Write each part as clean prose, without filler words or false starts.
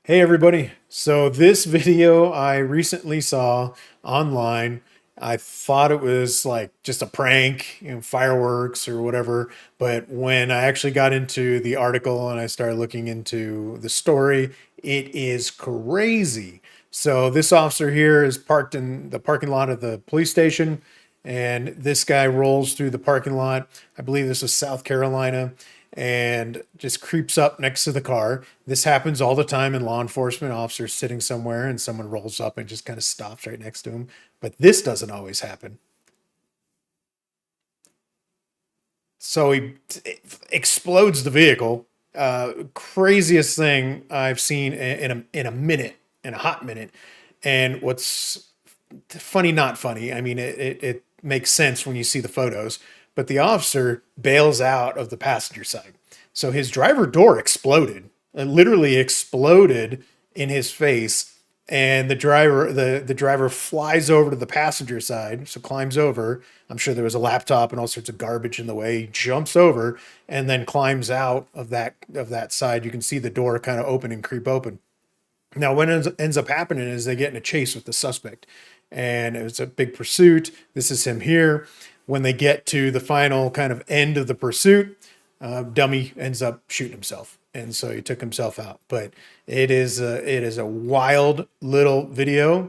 Hey everybody. So this video I recently saw online. I thought it was like just a prank, fireworks or whatever. But when I actually got into the article and I started looking into the story, it is crazy. So this officer here is parked in the parking lot of the police station, and this guy rolls through the parking lot. I believe this is South Carolina, and just creeps up next to the car. This happens all the time in law enforcement. Officers sitting somewhere and someone rolls up and just kind of stops right next to him. But this doesn't always happen. So he explodes the vehicle. Craziest thing I've seen in a minute, in a hot minute. And what's funny, not funny. I mean, it makes sense when you see the photos, but the officer bails out of the passenger side. So his driver door exploded, literally exploded in his face. And the driver flies over to the passenger side, so climbs over. I'm sure there was a laptop and all sorts of garbage in the way. He jumps over and then climbs out of that side. You can see the door kind of open and creep open. Now, what ends up happening is they get in a chase with the suspect, and it was a big pursuit. This is him here. When they get to the final kind of end of the pursuit, dummy ends up shooting himself, and so he took himself out. But it is a wild little video.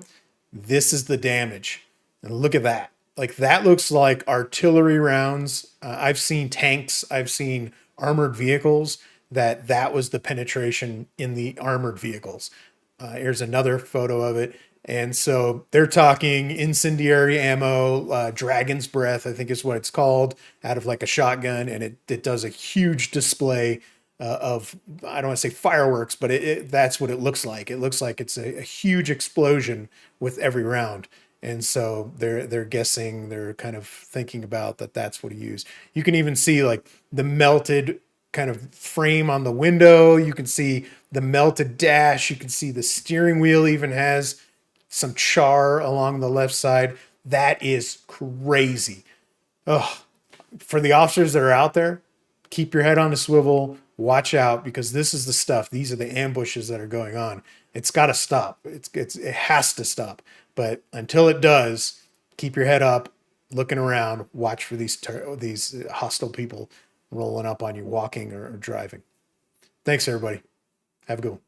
This is the damage, and look at that. Like that looks like artillery rounds. I've seen tanks. I've seen armored vehicles. That was the penetration in the armored vehicles. Here's another photo of it. And so they're talking incendiary ammo, dragon's breath, I think is what it's called, out of like a shotgun. And it does a huge display of, I don't want to say fireworks, but that's what it looks like. It looks like it's a huge explosion with every round. And so they're guessing, they're kind of thinking about that's what he used. You can even see like the melted kind of frame on the window. You can see the melted dash. You can see the steering wheel even has some char along the left side. That is crazy. Ugh. For the officers that are out there, keep your head on a swivel. Watch out, because this is the stuff. These are the ambushes that are going on. It's got to stop. It has to stop. But until it does, keep your head up, looking around. Watch for these hostile people rolling up on you, walking or driving. Thanks, everybody. Have a good one.